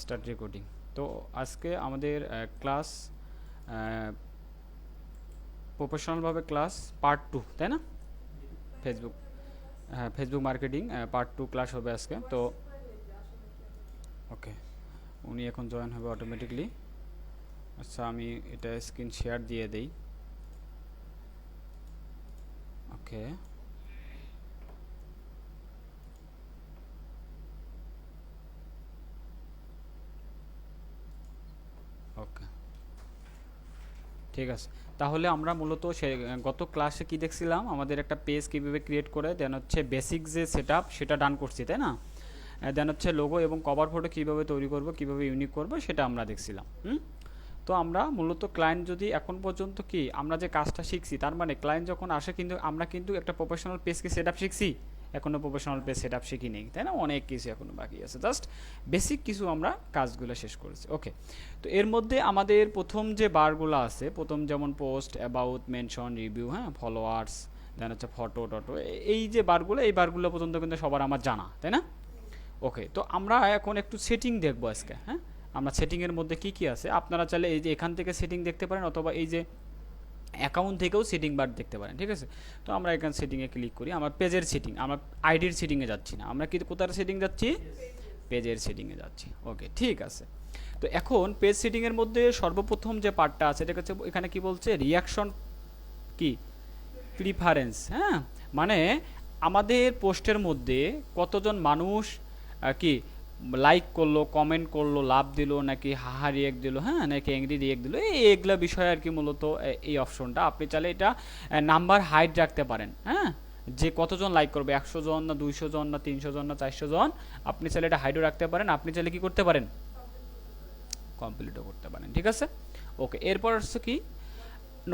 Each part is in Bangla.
Start recording. তো আজকে আমাদের ক্লাস প্রফেশনালভাবে ক্লাস পার্ট 2, তাই না? ফেসবুক, হ্যাঁ, ফেসবুক মার্কেটিং পার্ট 2 ক্লাস হবে আজকে। তো ওকে, উনি এখন জয়েন হবে অটোমেটিকলি। আচ্ছা, আমি এটা স্ক্রিন শেয়ার দিয়ে দেই। ওকে, ওকে, ঠিক আছে। তাহলে আমরা মূলত গত ক্লাসে কি দেখছিলাম, আমাদের একটা পেজ কীভাবে ক্রিয়েট করে দেন হচ্ছে বেসিক যে সেটআপ সেটা ডান করছি, তাই না? দেন হচ্ছে লোগো এবং কভার ফটো কীভাবে তৈরি করব, কীভাবে ইউনিক করব, সেটা আমরা দেখছিলাম। তো আমরা মূলত ক্লায়েন্ট যদি এখন পর্যন্ত কি আমরা যে কাজটা শিখছি, তার মানে ক্লায়েন্ট যখন আসে কিন্তু আমরা কিন্তু একটা প্রফেশনাল পেজকে সেটআপ শিখছি, এখনও প্রফেশনাল পেজ সেটআপ শিখি নেই, তাই না? অনেক কিছু এখনও বাকি আছে, জাস্ট বেসিক কিছু আমরা কাজগুলো শেষ করেছি। ওকে, তো এর মধ্যে আমাদের প্রথম যে বারগুলো আছে, প্রথম যেমন পোস্ট, অ্যাবাউট, মেনশন, রিভিউ, হ্যাঁ, ফলোয়ার্স, দেন হচ্ছে ফটো টটো, এই যে বারগুলো, এই বারগুলো পর্যন্ত কিন্তু সবার আমার জানা, তাই না? ওকে, তো আমরা এখন একটু সেটিং দেখবো আজকে। হ্যাঁ, আমরা সেটিংয়ের মধ্যে কি কি আছে, আপনারা চাইলে এই যে এখান থেকে সেটিং দেখতে পারেন, অথবা এই যে অ্যাকাউন্ট থেকেও সেটিং বার দেখতে পারেন, ঠিক আছে? তো আমরা এখানে সেটিংয়ে ক্লিক করি, আমার পেজের সেটিং, আমরা আইডির সেটিংয়ে যাচ্ছি না, আমরা কি কোথার সেটিং যাচ্ছি? পেজের সেটিংয়ে যাচ্ছি। ওকে, ঠিক আছে। তো এখন পেজ সেটিংয়ের মধ্যে সর্বপ্রথম যে পার্টটা আছে, এটা হচ্ছে এখানে কি বলছে, রিয়াকশন কি প্রিফারেন্স। হ্যাঁ, মানে আমাদের পোস্টের মধ্যে কতজন মানুষ কি লাইক করলো, কমেন্ট করলো, লাভ দিল, নাকি হাহা রিয়েক্ট দিল, হ্যাঁ, নাকি অ্যাংরি রিয়েক্ট দিল, এইগুলা বিষয় আর কি। মূলত এই অপশনটা আপনি চাইলে এটা নাম্বার হাইড রাখতে পারেন। হ্যাঁ, যে কতজন লাইক করবে, 100 জন না 200 জন না 300 জন না 400 জন, আপনি চাইলে এটা হাইডও রাখতে পারেন। আপনি চাইলে কি করতে পারেন, কমপ্লিটও করতে পারেন, ঠিক আছে? ওকে, এরপর হচ্ছে কি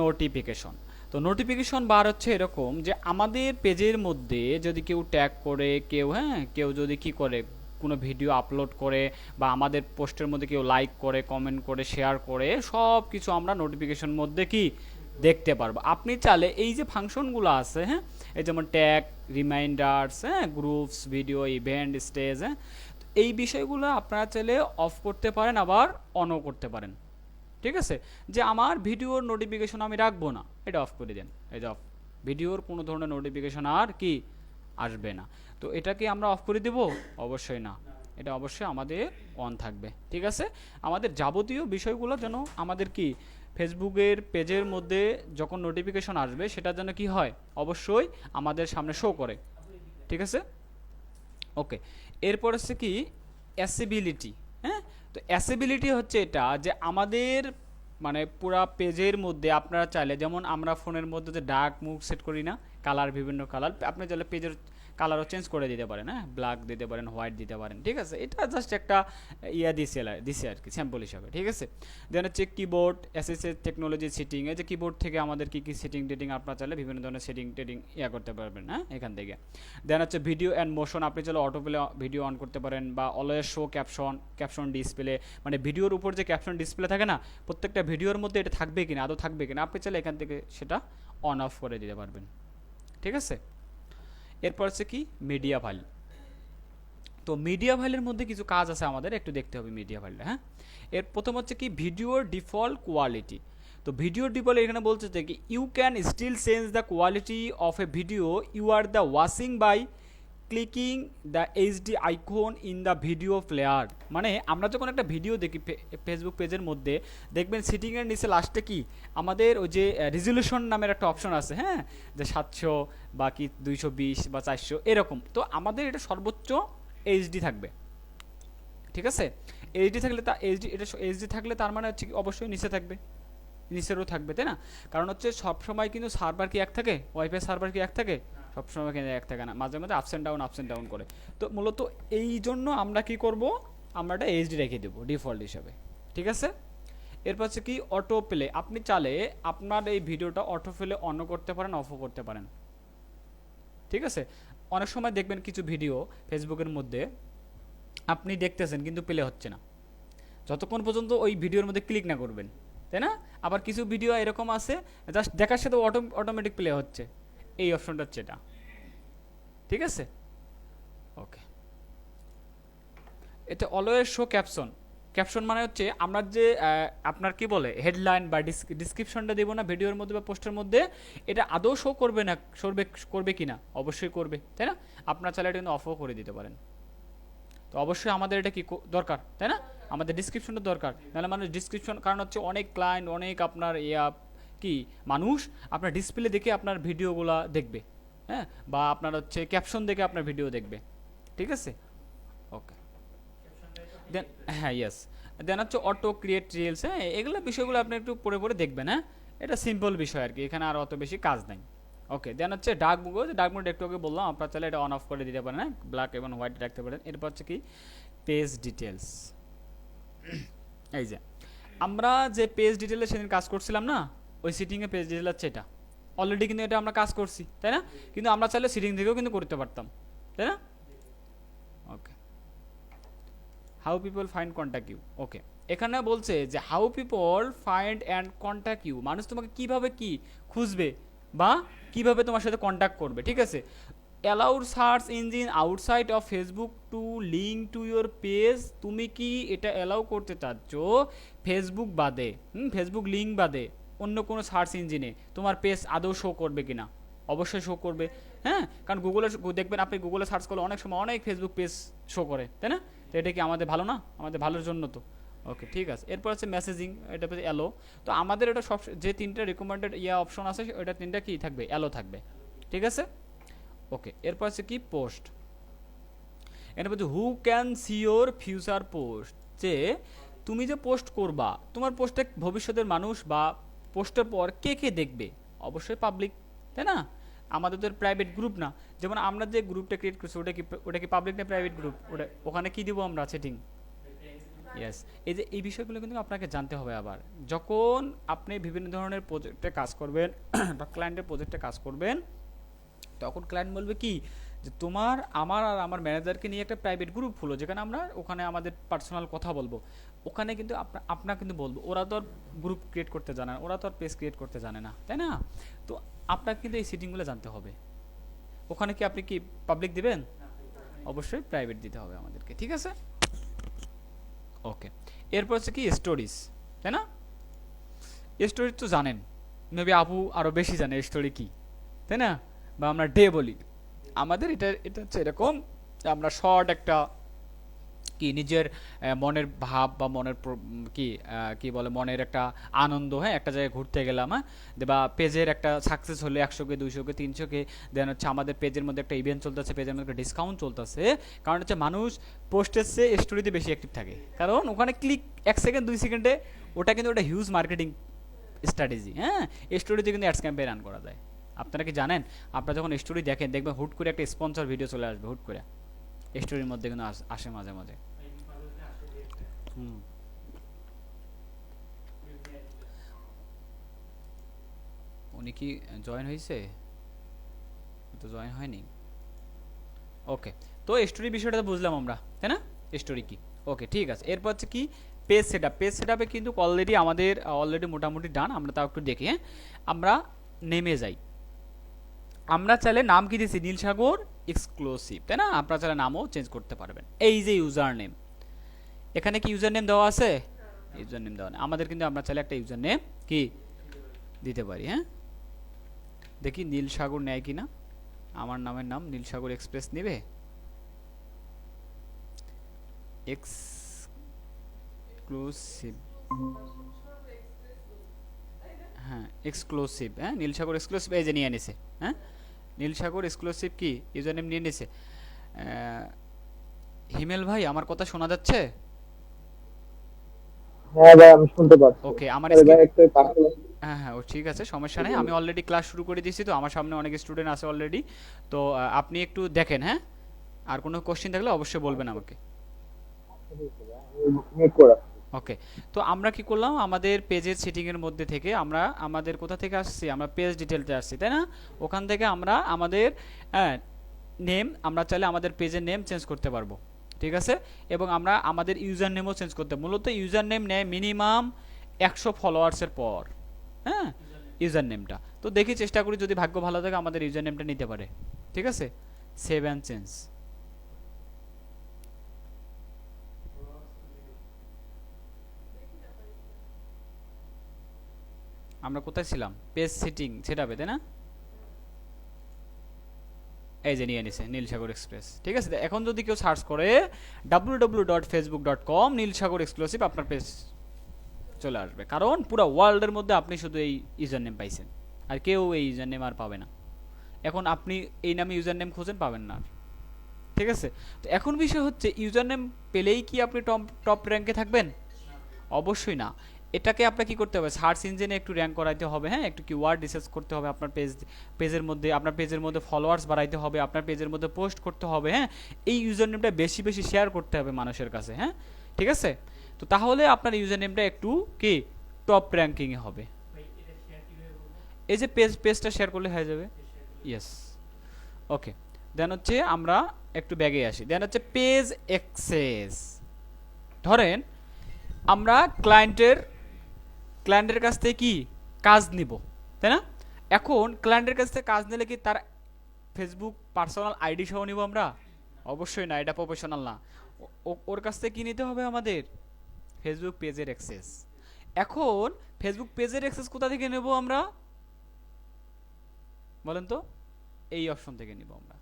নোটিফিকেশন। তো নোটিফিকেশন বার হচ্ছে এরকম যে আমাদের পেজের মধ্যে যদি কেউ ট্যাগ করে, কেউ, হ্যাঁ, কেউ যদি কি করে, কোনো ভিডিও আপলোড করে, বা আমাদের পোস্টের মধ্যে কেউ লাইক করে, কমেন্ট করে, শেয়ার করে, সব কিছু আমরা নোটিফিকেশন মধ্যে কি দেখতে পারবো। আপনি চাইলে এই যে ফাংশনগুলো আছে, হ্যাঁ, এই যেমন ট্যাগ, রিমাইন্ডার্স, হ্যাঁ, গ্রুপস, ভিডিও, ইভেন্ট, স্টেজ, হ্যাঁ, এই বিষয়গুলো আপনারা চাইলে অফ করতে পারেন, আবার অনও করতে পারেন, ঠিক আছে? যে আমার ভিডিওর নোটিফিকেশন আমি রাখবো না, এটা অফ করে দেন। এই যে অফ, ভিডিওর কোনো ধরনের নোটিফিকেশন আর কি আসবে না। তো এটা কি আমরা অফ করে দেব? অবশ্যই না, এটা অবশ্যই আমাদের অন থাকবে, ঠিক আছে? আমাদের যাবতীয় বিষয়গুলো যেন আমাদের কি ফেসবুকের পেজের মধ্যে যখন নোটিফিকেশন আসবে, সেটা যেন কি হয়, অবশ্যই আমাদের সামনে শো করে, ঠিক আছে? ওকে, এরপর হচ্ছে কি অ্যাসেবিলিটি। হ্যাঁ, তো অ্যাসেবিলিটি হচ্ছে এটা যে আমাদের মানে পুরা পেজের মধ্যে আপনারা চাইলে, যেমন আমরা ফোনের মধ্যে যে ডার্ক মুড সেট করি না, কালার, বিভিন্ন কালার, আপনি চাইলে পেজের কালারও চেঞ্জ করে দিতে পারেন। হ্যাঁ, ব্ল্যাক দিতে পারেন, হোয়াইট দিতে পারেন, ঠিক আছে? এটা জাস্ট একটা দিছে আর কি, স্যাম্পল হিসাবে, ঠিক আছে? দেন হচ্ছে কিবোর্ড, এসএসএস টেকনোলজি সেটিং, এই যে কিবোর্ড থেকে আমাদের কি কি সেটিং টেটিং আপনারা চাইলে বিভিন্ন ধরনের সেটিং টেটিং করতে পারবেন, হ্যাঁ, এখান থেকে। দেন হচ্ছে ভিডিও অ্যান্ড মোশন, আপনি চাইলে অটো প্লে ভিডিও অন করতে পারেন, বা অলওয়েজ শো ক্যাপশন ডিসপ্লে, মানে ভিডিওর উপর যে ক্যাপশন ডিসপ্লে থাকে না, প্রত্যেকটা ভিডিওর মধ্যে এটা থাকবে কিনা, আদৌ থাকবে কিনা, আপনি চাইলে এখান থেকে সেটা অন অফ করে দিতে পারবেন, ঠিক আছে? এরপর হচ্ছে কি মিডিয়া ফাইল। তো মিডিয়া ফাইলের মধ্যে কিছু কাজ আছে আমাদের, একটু দেখতে হবে মিডিয়া ফাইলটা। হ্যাঁ, এর প্রথম হচ্ছে কি ভিডিওর ডিফল্ট কোয়ালিটি। তো ভিডিওর ডিফল্ট এখানে বলছে যে কি you can still change the quality of a video you are the watching by clicking the HD icon in the video player. মানে আমরা যখন একটা ভিডিও দেখি ফেসবুক পেজের মধ্যে, দেখবেন সিটিংয়ের নিচে লাস্টে কি আমাদের ওই যে রেজলিউশন নামের একটা অপশন আছে, হ্যাঁ, যে 700 বা কি 220 বা 400 এরকম। তো আমাদের এটা সর্বোচ্চ এইচডি থাকবে, ঠিক আছে? এইচডি থাকলে তা এইচডি, এটা এইচডি থাকলে তার মানে হচ্ছে কি অবশ্যই নিচে থাকবে, নিচেরও থাকবে, তাই না? কারণ হচ্ছে সবসময় কিন্তু সার্ভার কি এক থাকে, ওয়াইফাই সার্ভার কি এক থাকে? সবসময় কিন্তু এক থাকে না, মাঝে মাঝে আপস অ্যান্ড ডাউন করে। তো মূলত এই জন্য আমরা কি করব, আমরা এটা এইচডি রেখে দেবো ডিফল্ট হিসাবে, ঠিক আছে? এরপর হচ্ছে কি অটো প্লে, আপনি চালে আপনার এই ভিডিওটা অটো প্লে অন করতে পারেন, অফও করতে পারেন, ঠিক আছে? অনেক সময় দেখবেন কিছু ভিডিও ফেসবুকের মধ্যে আপনি দেখতেছেন কিন্তু প্লে হচ্ছে না, যতক্ষণ পর্যন্ত ওই ভিডিওর মধ্যে ক্লিক না করবেন, তাই না? আবার কিছু ভিডিও এরকম আছে জাস্ট দেখার সাথে অটোমেটিক প্লে হচ্ছে, এই অপশনটা হচ্ছে এটা, ঠিক আছে? ওকে, এটা অলওয়েজ শো ক্যাপশন। ক্যাপশন মানে হচ্ছে আমরা যে আপনার কি বলে হেডলাইন বা ডিসক্রিপশনটা দেবো না ভিডিওর মধ্যে বা পোস্টের মধ্যে, এটা আদৌ শো করবে না, করবে কি না? অবশ্যই করবে, তাই না? আপনার চাইলে এটা কিন্তু অফও করে দিতে পারেন। তো অবশ্যই আমাদের এটা কি দরকার, তাই না? আমাদের ডিসক্রিপশনটা দরকার, নাহলে মানুষ ডিসক্রিপশন, কারণ হচ্ছে অনেক ক্লায়েন্ট, অনেক আপনার কি মানুষ আপনার ডিসপ্লে দেখে আপনার ভিডিওগুলো দেখবে, হ্যাঁ, বা আপনার হচ্ছে ক্যাপশন দেখে আপনার ভিডিও দেখবে, ঠিক আছে? ওকে, দেন হ্যাঁ ইয়েস, দেন হচ্ছে অটো ক্রিয়েট রিলস, হ্যাঁ এগুলো বিষয়গুলো আপনি একটু পড়ে পড়ে দেখবেন, হ্যাঁ এটা সিম্পল বিষয় আর কি, এখানে আর অত বেশি কাজ নাই। ওকে, দেন হচ্ছে ডার্ক মোড একটু আগে বললাম, আপনার চাইলে এটা অন অফ করে দিতে পারেন, হ্যাঁ ব্ল্যাক এবং হোয়াইট রাখতে পারেন। এরপর হচ্ছে কি পেজ ডিটেলস, এই যে আমরা যে পেজ ডিটেলে সেদিন কাজ করছিলাম না, ওই সিটিংয়ে পেজ ডিটেল হচ্ছে এটা, অলরেডি কিন্তু এটা আমরা কাজ করছি, তাই না? কিন্তু আমরা চাইলে সিটিং থেকেও কিন্তু করতে পারতাম, তাই না? Okay, how people find contact you. Okay, এখানে বলছে যে how people find and contact you, মানুষ তোমাকে কিভাবে কি খুঁজবে বা কিভাবে তোমার সাথে কন্ট্যাক্ট করবে, ঠিক আছে? Allowed search engine outside of Facebook two link to your page, তুমি কি এটা অ্যালাউ করতে চাচ্ছ ফেসবুক বাদে, ফেসবুক লিঙ্ক বাদে অন্য কোনো সার্চ ইঞ্জিনে তোমার পেজ আদৌ শো করবে কিনা? অবশ্যই শো করবে, হ্যাঁ, কারণ গুগলে দেখবেন আপনি গুগলে সার্চ করলে অনেক সময় অনেক ফেসবুক পেজ শো করে, তাই না? তো এটা কি আমাদের ভালো না? আমাদের ভালোর জন্য তো। ওকে ঠিক আছে, এরপর হচ্ছে মেসেজিং, এটা পেয়ে অ্যালো। তো আমাদের এটা সব যে তিনটা রিকমেন্ডেড অপশন আছে ওটা তিনটা কি থাকবে, অ্যালো থাকবে, ঠিক আছে? ওকে, এরপর হচ্ছে কি পোস্ট, এরপর হচ্ছে who can see your future post, যে তুমি যে পোস্ট করবা তোমার পোস্টে ভবিষ্যতের মানুষ বা পোস্টের পর কে কে দেখবে? অবশ্যই পাবলিক, তাই না? আমাদের তো প্রাইভেট গ্রুপ না, যেমন আমরা যে গ্রুপটা ক্রিয়েট করছি ওটা কি পাবলিক না প্রাইভেট গ্রুপ? ওখানে কি দিব আমরা সেটিং, ইয়েস। এই যে এই বিষয়গুলো কিন্তু আপনাকে জানতে হবে। আবার যখন আপনি বিভিন্ন ধরনের প্রজেক্টে কাজ করবেন বা ক্লায়েন্টের প্রজেক্টে কাজ করবেন, তখন ক্লায়েন্ট বলবে কি যে তোমার আমার আর আমার ম্যানেজারকে নিয়ে একটা প্রাইভেট গ্রুপ হলো, যেখানে আমরা ওখানে আমাদের পার্সোনাল কথা বলবো, ওখানে কিন্তু আপনার কিন্তু বলবো, ওরা তো আর গ্রুপ ক্রিয়েট করতে জানে না, ওরা তো আর পেজ ক্রিয়েট করতে জানে না, তাই না? তো আপনাকে কিন্তু এই সেটিংগুলো জানতে হবে। ওখানে কি আপনি কি পাবলিক দিবেন? অবশ্যই প্রাইভেট দিতে হবে আমাদেরকে, ঠিক আছে? ওকে, এরপর হচ্ছে কি স্টোরিজ, তাই না? স্টোরি তো জানেন, মেবি আপু আরও বেশি জানে স্টোরি কি, তাই না? বা আমরা ডে বলি, আমাদের এটা হচ্ছে এরকম, আমরা শর্ট একটা কি নিজের মনের ভাব বা মনের কি বলে মনের একটা আনন্দ, হ্যাঁ একটা জায়গায় ঘুরতে গেলাম, হ্যাঁ বা পেজের একটা সাকসেস হলে 100K 200K 300K, দেন হচ্ছে আমাদের পেজের মধ্যে একটা ইভেন্ট চলতেছে, পেজের মধ্যে একটা ডিসকাউন্ট চলতেছে, কারণ হচ্ছে মানুষ পোস্টের চেয়ে স্টোরিতে বেশি অ্যাক্টিভ থাকে, কারণ ওখানে ক্লিক 1 সেকেন্ড 2 সেকেন্ডে, ওটা কিন্তু ওটা হিউজ মার্কেটিং স্ট্র্যাটেজি, হ্যাঁ স্টোরিতে কিন্তু অ্যাডস ক্যাম্পেইন রান করা যায়। আপনারা কি জানেন, আপনারা যখন স্টোরি দেখেন দেখবেন হুট করে একটা স্পন্সর ভিডিও চলে আসবে, হুট করে স্টোরির মধ্যে কিন্তু আসে মাঝে মাঝে। হুম, উনি কি জয়েন হয়েছে? তো জয়েন হয়নি। ওকে, তো স্টোরি বিষয়টা তো বুঝলাম আমরা, তাই না? স্টোরি কি, ওকে ঠিক আছে। এরপর হচ্ছে কি পেজ সেটআপ, পেজ সেটআপে কিন্তু অলরেডি আমাদের মোটামুটি ডান, আমরা তাও একটু দেখি, হ্যাঁ আমরা নেমে যাই। আমরা চাইলে নাম কি দিয়েছি, নীলসাগর এক্সক্লুসিভ, তাই না? আপনারা চাইলে নামও চেঞ্জ করতে পারবেন। এই যে ইউজার নেম, এখানে কি ইউজার নেম দেওয়া আছে? ইউজার নেম দেওয়া নেই আমাদের, কিন্তু আমরা চাইলে একটা ইউজার নেম কি দিতে পারি, হ্যাঁ দেখি নীলসাগর নেয় কিনা, আমার নামের নাম নীলসাগর এক্সপ্রেস নেবে, এক্সক্লুসিভ, হ্যাঁ এক্সক্লুসিভ, হ্যাঁ নীলসাগর এক্সক্লুসিভ, এই যে নিয়ে নিছে, হ্যাঁ নীলসাগর এক্সক্লুসিভ কি ইউজার নেম নিয়ে নিছে। হিমেল ভাই আমার কথা শোনা যাচ্ছে? হ্যাঁ ভাই আমি শুনতে পাচ্ছি। ওকে, আমার আরে ভাই স্ক্রিন, একটু পাশে হ্যাঁ হ্যাঁ ও ঠিক আছে, সমস্যা নেই, আমি অলরেডি ক্লাস শুরু করে দিয়েছি, তো আমার সামনে অনেক স্টুডেন্ট আছে অলরেডি, তো আপনি একটু দেখেন, হ্যাঁ আর কোনো কোশ্চেন থাকলে অবশ্যই বলবেন আমাকে। মিউট করে রাখছি। ওকে, তো আমরা কি করলাম, আমাদের পেজের সেটিংয়ের মধ্যে থেকে আমরা আমাদের কোথা থেকে আসছি, আমরা পেজ ডিটেলতে আসছি, তাই না? ওখান থেকে আমরা আমাদের নেম, আমরা চাইলে আমাদের পেজের নেম চেঞ্জ করতে পারবো, ঠিক আছে? এবং আমরা আমাদের ইউজার নেমও চেঞ্জ করতে, মূলত ইউজার নেম নেয় মিনিমাম 100 ফলোয়ার্সের পর, হ্যাঁ ইউজার নেমটা। তো দেখি চেষ্টা করি, যদি ভাগ্য ভালো থাকে আমাদের ইউজার নেমটা নিতে পারে, ঠিক আছে? সেভ অ্যান্ড চেঞ্জ, আমরা কোথায় ছিলাম? পেজ সেটিং সেটআপে, তাই না? এই যে নিয়ে নিছে নীলসাগর এক্সপ্রেস। ঠিক আছে, এখন যদি কেউ সার্চ করে www.facebook.com নীলসাগর এক্সক্লুসিভ, আপনার পেজ চলে আসবে, কারণ পুরো ওয়ার্ল্ডের মধ্যে আপনি শুধু এই ইউজার নেম পাইছেন, আর কেউ এই ইউজার নেম আর পাবে না। এখন আপনি এই নামে ইউজার নেম খুঁজেন, পাবেন না। ঠিক আছে, তো এখন বিষয় হচ্ছে ইউজার নেম পেলেই কি আপনি টপ র্যাঙ্কে থাকবেন? অবশ্যই না। এটাকে আপনাকে কি করতে হবে? সার্চ ইঞ্জিনে একটু র্যাঙ্ক করাইতে হবে, হ্যাঁ, একটু কিওয়ার্ড রিসার্চ করতে হবে, আপনার পেজের মধ্যে, আপনার পেজের মধ্যে ফলোয়ার্স বাড়াইতে হবে, আপনার পেজের মধ্যে পোস্ট করতে হবে, হ্যাঁ, এই ইউজার নেমটা বেশি বেশি শেয়ার করতে হবে মানুষের কাছে, হ্যাঁ, ঠিক আছে। তো তাহলে আপনার ইউজার নেমটা একটু কি টপ র্যাঙ্কিংয়ে হবে। এই যে পেজটা শেয়ার করলে হয়ে যাবে। ইয়েস, ওকে। দেন হচ্ছে আমরা একটু ব্যাগে আসি। দেন হচ্ছে পেজ অ্যাক্সেস। ধরেন আমরা ক্লায়েন্টের কাছ থেকে কি কাজ নিব, তাই না? এখন ক্লায়েন্টের কাছ থেকে কাজ নিলে কি তার ফেসবুক পার্সোনাল আইডি সহ নিব আমরা? অবশ্যই না, এটা প্রফেশনাল না। ওর কাছ থেকে কি নিতে হবে আমাদের? ফেসবুক পেজের অ্যাক্সেস। এখন ফেসবুক পেজের অ্যাক্সেস কোথা থেকে নেব আমরা বলেন তো? এই অপশন থেকে নিব আমরা।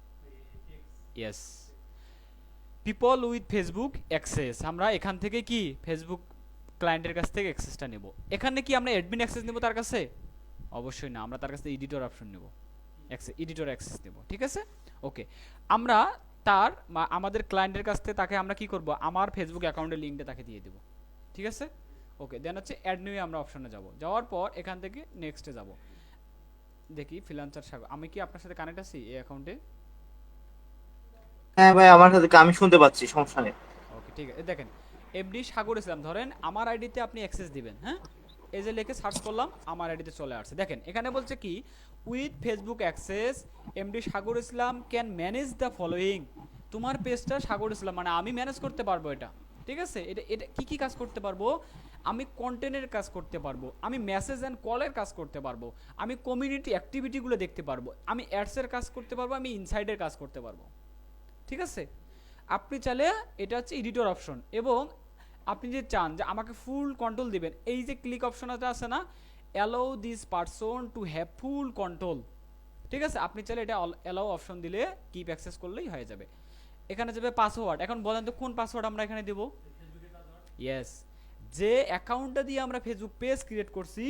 Yes, people with Facebook access. আমরা এখান থেকে কি ফেসবুক ক্লায়েন্টের কাছ থেকে অ্যাক্সেসটা নেব। এখানে কি আমরা অ্যাডমিন অ্যাক্সেস নেব তার কাছে? অবশ্যই না, আমরা তার কাছে এডিটর অপশন নেব, এডিটর অ্যাক্সেস নেব। ঠিক আছে, ওকে। আমরা আমাদের ক্লায়েন্টের কাছ থেকে তাকে আমরা কি করব? আমার ফেসবুক অ্যাকাউন্টের লিঙ্কটা তাকে দিয়ে দেব। ঠিক আছে, ওকে। দেন হচ্ছে অ্যাড নিউ আমরা অপশনে যাব, যাওয়ার পর এখান থেকে নেক্সটে যাব। দেখি ফ্রিল্যান্সার সাগর, আমি কি আপনার সাথে কানেক্ট আছি এই অ্যাকাউন্টে? হ্যাঁ ভাই, আমার সাথে আমি শুনতে পাচ্ছি, সমস্যা নেই। ওকে, ঠিক আছে। দেখেন এমডি সাগর ইসলাম, ধরেন আমার আইডিতে আপনি অ্যাক্সেস দিবেন, হ্যাঁ, এই যে লিখে সার্চ করলাম, আমার আইডিতে চলে আসছে। দেখেন এখানে বলছে কি, with Facebook access MD Sagar Islam can manage the following. তোমার পেজটা সাগর ইসলাম মানে আমি ম্যানেজ করতে পারবো এটা। ঠিক আছে, এটা এটা কি কি কাজ করতে পারবো? আমি কন্টেন্টের কাজ করতে পারবো, আমি মেসেজ অ্যান্ড কলের কাজ করতে পারবো, আমি কমিউনিটি অ্যাক্টিভিটিগুলো দেখতে পারবো, আমি অ্যাডসের কাজ করতে পারবো, আমি ইনসাইডের কাজ করতে পারবো। ঠিক আছে, আপনি চাইলে এটা হচ্ছে এডিটর অপশন, এবং আপনি যে চান যে আমাকে ফুল কন্ট্রোল দিবেন, এই যে ক্লিক অপশনটা আছে না, allow this person to have full control. ঠিক আছে, আপনি চাইলে এটা অ্যালাউ অপশন দিলে কিপ অ্যাক্সেস করলেই হয়ে যাবে। এখানে যাবে পাসওয়ার্ড। এখন বলেন তো কোন পাসওয়ার্ড আমরা এখানে দেব? ইয়েস, যে অ্যাকাউন্টটা দিয়ে আমরা ফেসবুক পেজ ক্রিয়েট করছি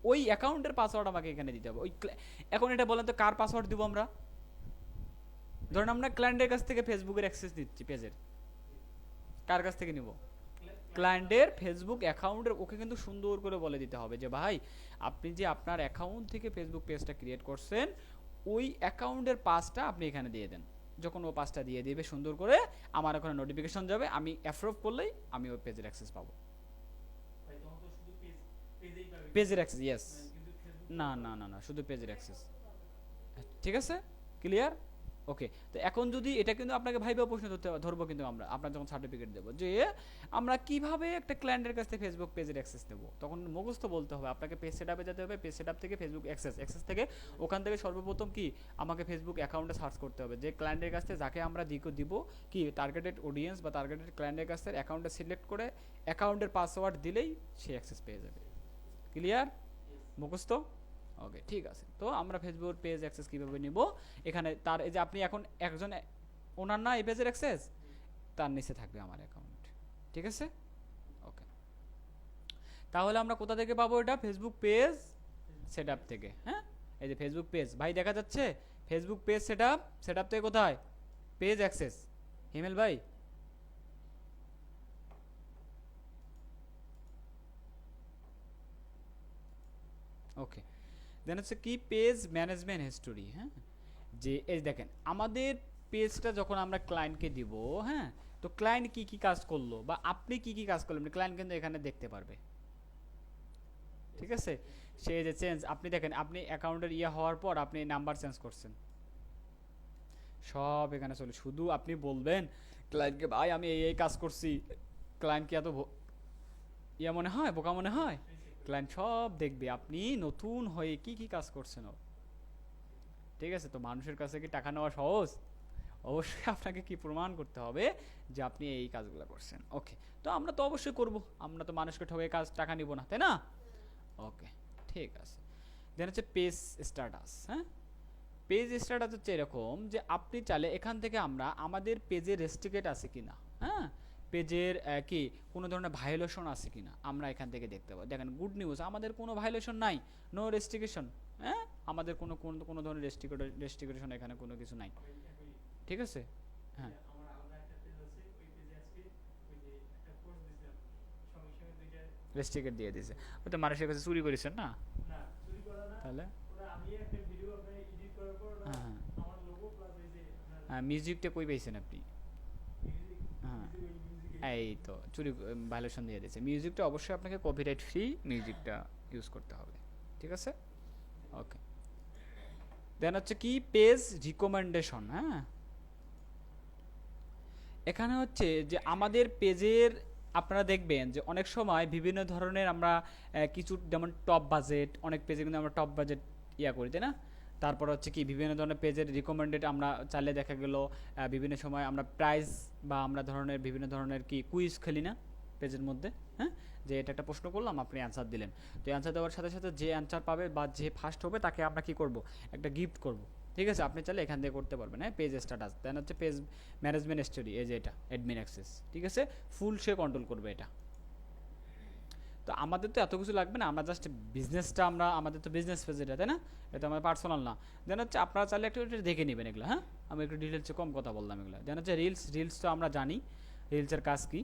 ওই অ্যাকাউন্টের পাসওয়ার্ড আমাকে এখানে দিতে হবে। এখন এটা বলেন তো কার পাসওয়ার্ড দিব আমরা? ধরুন আমরা ক্লায়েন্টের কাছ থেকে ফেসবুকের অ্যাক্সেস দিচ্ছি পেজের, কার কাছ থেকে নিব? ক্লায়েন্টের ফেসবুক অ্যাকাউন্টের। ওকে কিন্তু সুন্দর করে বলে দিতে হবে যে ভাই আপনি যে আপনার অ্যাকাউন্ট থেকে ফেসবুক পেজটা ক্রিয়েট করছেন ওই অ্যাকাউন্টের পাসটা আপনি এখানে দিয়ে দেন। যখন ও পাসটা দিয়ে দিবে সুন্দর করে, আমার ওখানে নোটিফিকেশন যাবে, আমি অ্যাপ্রুভ করলেই আমি ওই পেজের অ্যাক্সেস পাবো। পেজের অ্যাক্সেস, ইয়েস। না না না না, শুধু পেজের অ্যাক্সেস। ঠিক আছে, ক্লিয়ার? ওকে। তো এখন যদি এটা কিন্তু আপনাকে ভাইবা প্রশ্ন ধরবো, কিন্তু আমরা আপনার যখন সার্টিফিকেট দেবো যে আমরা কিভাবে একটা ক্লায়েন্টের কাছ থেকে ফেসবুক পেজের অ্যাক্সেস দেবো, তখন মুখস্থ বলতে হবে আপনাকে। পেজ সেটআপে যেতে হবে, পেজ সেটআপ থেকে ফেসবুক অ্যাক্সেস থেকে ওখান থেকে সর্বপ্রথম কি আমাকে ফেসবুক অ্যাকাউন্টে সার্চ করতে হবে, যে ক্লায়েন্টের কাছ থেকে যাকে আমরা দিব কি টার্গেটেড অডিয়েন্স বা টার্গেটেড ক্লায়েন্টের কাছ থেকে অ্যাকাউন্টে সিলেক্ট করে অ্যাকাউন্টের পাসওয়ার্ড দিলেই সে অ্যাক্সেস পেয়ে যাবে। ক্লিয়ার? মুখস্থ? ওকে, ঠিক আছে। তো আমরা ফেসবুক পেজ অ্যাক্সেস কিভাবে নিব? এখানে তার এই যে আপনি এখন একজন ওনার না এই পেজের অ্যাক্সেস, তার নিচে থাকবে আমার অ্যাকাউন্ট। ঠিক আছে, ওকে। তাহলে আমরা কোথা থেকে পাবো এটা? ফেসবুক পেজ সেটআপ থেকে। হ্যাঁ, এই যে ফেসবুক পেজ ভাই দেখা যাচ্ছে, ফেসবুক পেজ সেটআপ থেকে কোথায়? Page access. হিমেল ভাই ওকে। দেন হচ্ছে কি পেজ ম্যানেজমেন্ট হিস্টোরি। হ্যাঁ, যে এই দেখেন আমাদের পেজটা যখন আমরা ক্লায়েন্টকে দিব, হ্যাঁ, তো ক্লায়েন্ট কি কি কাজ করলো বা আপনি কি কি কাজ করলেন ক্লায়েন্ট কিন্তু এখানে দেখতে পারবে। ঠিক আছে, সেই যে চেঞ্জ আপনি দেখেন, আপনি অ্যাকাউন্টের হওয়ার পর আপনি নাম্বার চেঞ্জ করছেন, সব এখানে চলে। শুধু আপনি বলবেন ক্লায়েন্টকে ভাই আমি এই কাজ করছি, ক্লায়েন্ট কি এত মনে হয়, বোকা মনে হয়? ক্লায়েন্ট সব দেখবে আপনি নতুন হয়ে কি কি কাজ করছেন। ঠিক আছে, তো মানুষের কাছে কি টাকা নেওয়া সহজ? অবশ্যই আপনাকে কি প্রমাণ করতে হবে যে আপনি এই কাজগুলো করছেন। ওকে, তো আমরা তো অবশ্যই করব, আমরা তো মানুষকে ঠকে টাকা নিব না, তাই না? ওকে, ঠিক আছে। দেন হচ্ছে পেজ স্ট্যাটাস। হ্যাঁ, পেজ স্ট্যাটাস হচ্ছে এরকম যে আপনি চাইলে এখান থেকে আমরা আমাদের পেজে রেস্ট্রিকেট আছে কিনা, হ্যাঁ, পেজের কি কোনো ধরনের ভায়োলেশন আছে কিনা আমরা এখান থেকে দেখতে পাবো। দেখেন গুড নিউজ, আমাদের কোনো ভায়োলেশন নাই, নো রেস্ট্রিকেশন। হ্যাঁ, আমাদের কোনো কোনো কোনো ধরনের রেস্ট্রিকেশন এখানে কোনো কিছু নাই, ঠিক আছে। হ্যাঁ, রেস্ট্রিকেট দিয়ে দিয়েছে, ওই তো মানুষের কাছে চুরি করেছেন না তাহলে। হ্যাঁ হ্যাঁ, মিউজিকটা কই পাইছেন আপনি? হ্যাঁ, এই তো চুরি ভায়োলেশন দিয়ে দিয়েছে। মিউজিকটা অবশ্যই আপনাকে কপিরাইট ফ্রি মিউজিকটা ইউজ করতে হবে, ঠিক আছে। ওকে, দেন হচ্ছে কি পেজ রিকমেন্ডেশন। হ্যাঁ, এখানে হচ্ছে যে আমাদের পেজের আপনারা দেখবেন যে অনেক সময় বিভিন্ন ধরনের আমরা কিছু যেমন টপ বাজেট, অনেক পেজে কিন্তু আমরা টপ বাজেট করি, তাই না। তারপর হচ্ছে কি বিভিন্ন ধরনের পেজের রিকমেন্ডেড আমরা চাইলে দেখা গেল বিভিন্ন সময় আমরা প্রাইস বা আমরা ধরনের বিভিন্ন ধরনের কি কুইজ খেলি না পেজের মধ্যে। হ্যাঁ, যে এটা একটা প্রশ্ন করলাম, আপনি অ্যান্সার দিলেন, তো অ্যান্সার দেওয়ার সাথে সাথে যে অ্যান্সার পাবে বা যে ফার্স্ট হবে তাকে আমরা কি করব, একটা গিফট করব, ঠিক আছে। আপনি চাইলে এখান থেকে করতে পারবেন। হ্যাঁ, পেজ স্ট্যাটাস, দেন হচ্ছে পেজ ম্যানেজমেন্ট স্টোরি, এই যে এটা অ্যাডমিন অ্যাক্সেস, ঠিক আছে, ফুল সে কন্ট্রোল করবে এটা। তো আমাদের তো এত কিছু লাগবে না, আমরা জাস্ট বিজনেসটা আমরা আমাদের তো বিজনেস পেজ এটা, তাই না, এটা আমার পার্সোনাল না। দেন হচ্ছে আপনারা চাইলে একটু এটা দেখে নেবেন এগুলো। হ্যাঁ, আমি একটু ডিটেলসে কম কথা বললাম এগুলো। দেন হচ্ছে রিলস তো আমরা জানি রিলসের কাজ কি।